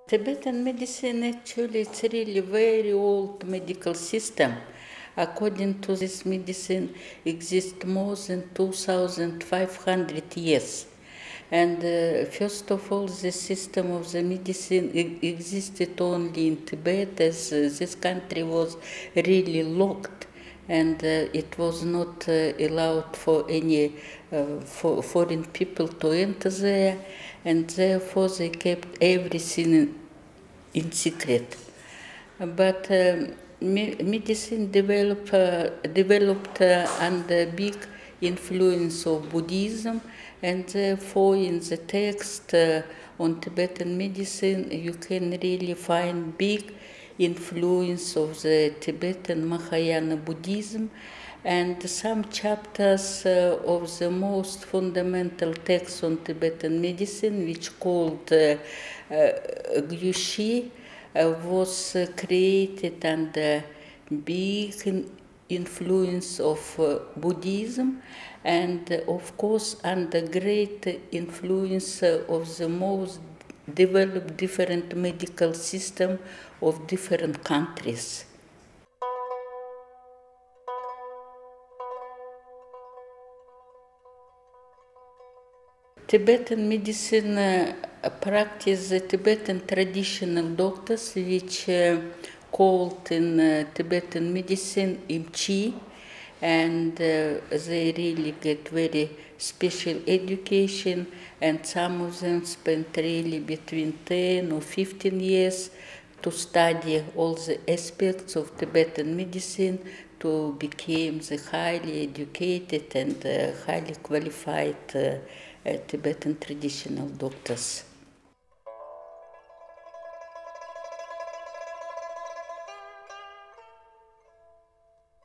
Tibetan medicine actually it's really very old medical system. According to this medicine exists more than 2,500 years. And first of all, the system of the medicine existed only in Tibet, as this country was really locked, and it was not allowed for any foreign people to enter there, and therefore they kept everything in secret. But medicine developed under big influence of Buddhism, and therefore in the text on Tibetan medicine you can really find big influence of the Tibetan Mahayana Buddhism, and some chapters of the most fundamental text on Tibetan medicine, which called Gyushi, was created under big influence of Buddhism, and of course under great influence of the most developed different medical system of different countries. Tibetan medicine practice the Tibetan traditional doctors, which called in Tibetan medicine imchi, and they really get very special education, and some of them spent really between 10 or 15 years to study all the aspects of Tibetan medicine to become the highly educated and highly qualified Tibetan traditional doctors.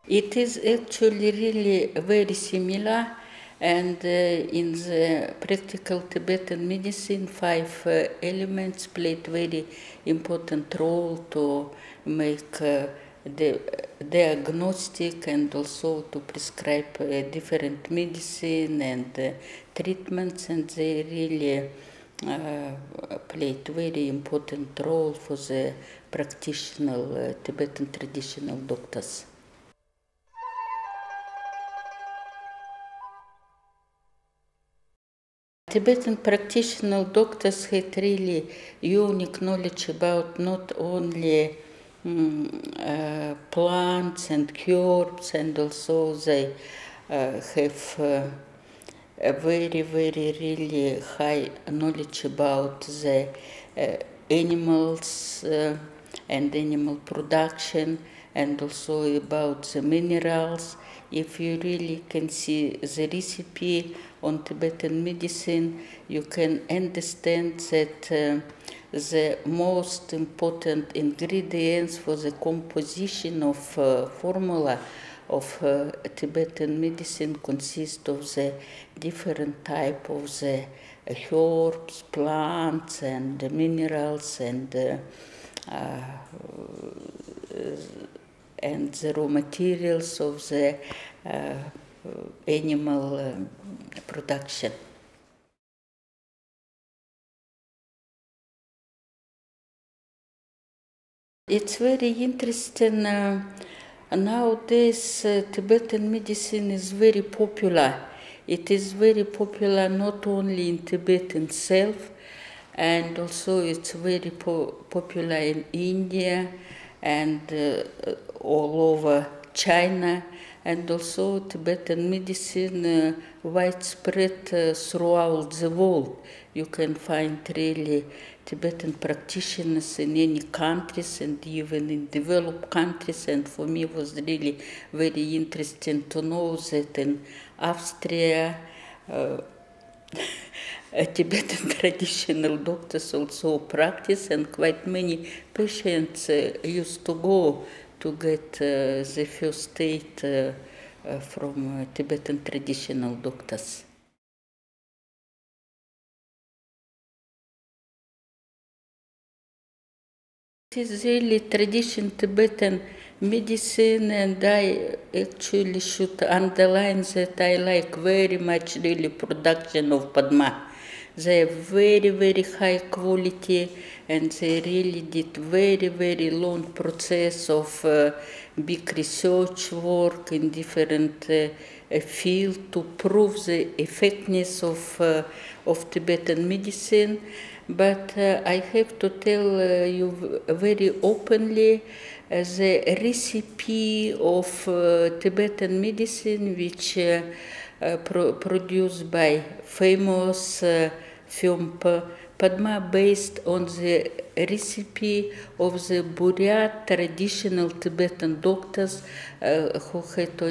It is actually really very similar, and in the practical Tibetan medicine, 5 elements played very important role to make the diagnostic and also to prescribe different medicine and treatments, and they really played very important role for the practitioner Tibetan traditional doctors. Tibetan practitioner doctors had really unique knowledge about not only plants and herbs, and also they have a very, very, really high knowledge about the animals and animal production, and also about the minerals. If you really can see the recipe on Tibetan medicine, you can understand that the most important ingredients for the composition of formula of Tibetan medicine consist of the different type of the herbs, plants, and minerals, and the raw materials of the animal production. It's very interesting. Nowadays, Tibetan medicine is very popular. It is very popular not only in Tibet itself, and also it's very popular in India and all over China, and also Tibetan medicine widespread throughout the world. You can find really Tibetan practitioners in any countries, and even in developed countries, and for me it was really very interesting to know that in Austria Tibetan traditional doctors also practice, and quite many patients used to go to get the first aid from Tibetan traditional doctors. It is really traditional Tibetan medicine, and I actually should underline that I like very much really production of PADMA, They are very, very high quality, and they really did very, very long process of big research work in different fields to prove the effectiveness of Tibetan medicine. But I have to tell you very openly the recipe of Tibetan medicine, which produced by famous firm PADMA, based on the recipe of the Buryat traditional Tibetan doctors who had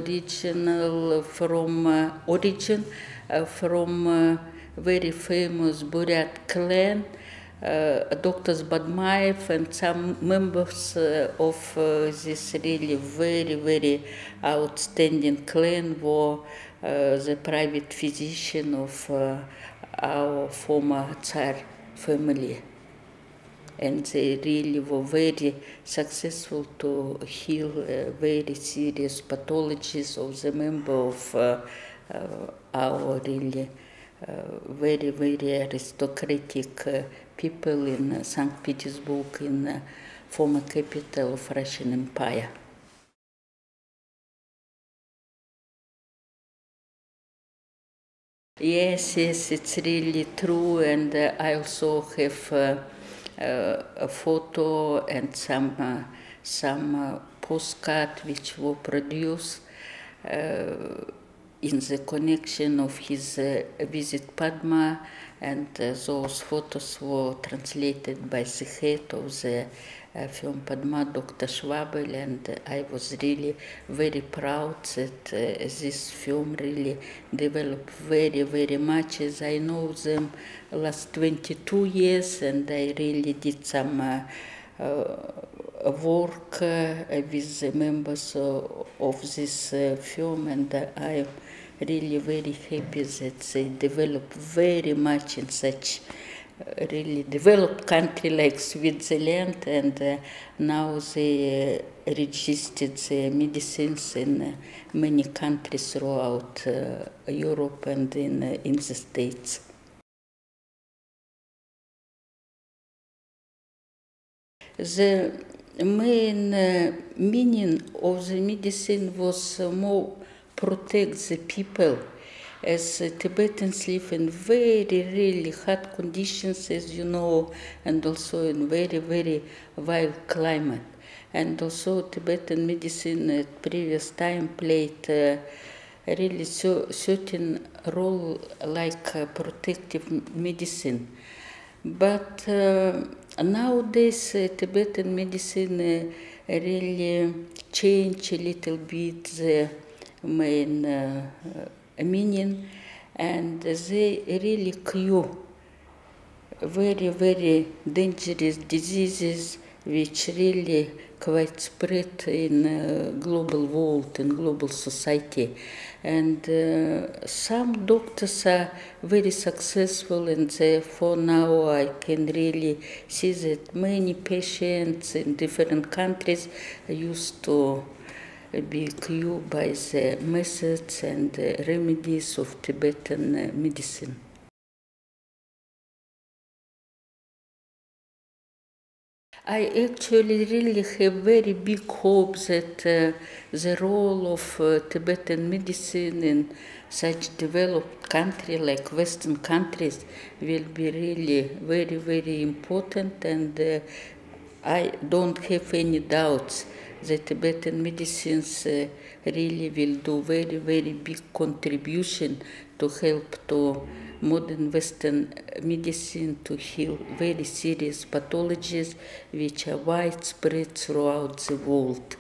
origin from very famous Buryat clan, Doctors Badmaev and some members of this really very, very outstanding clan were the private physician of our former Tsar family. And they really were very successful to heal very serious pathologies of the member of our really very, very aristocratic people in St. Petersburg, in former capital of Russian Empire. Yes, it's really true, and I also have a photo and some postcard which were produced in the connection of his visit Padma, and those photos were translated by the head of the film Padma, Dr. Schwabel, and I was really very proud that this film really developed very, very much, as I know them last 22 years, and I really did some work with the members of this film, and I really very happy that they develop very much in such really developed country like Switzerland, and now they registered the medicines in many countries throughout Europe and in the States. The main meaning of the medicine was more protect the people, as Tibetans live in very, really hard conditions, as you know, and also in very, very wild climate. And also Tibetan medicine at previous time played really certain role like protective medicine. But nowadays Tibetan medicine really changed a little bit the main meaning, and they really cure very, very dangerous diseases which really quite spread in global world and global society. And some doctors are very successful, and therefore now I can really see that many patients in different countries used to be cured by the methods and remedies of Tibetan medicine. I actually really have very big hope that the role of Tibetan medicine in such developed country like Western countries will be really very, very important, and I don't have any doubts that Tibetan medicines really will do very, very big contribution to help to modern Western medicine to heal very serious pathologies which are widespread throughout the world.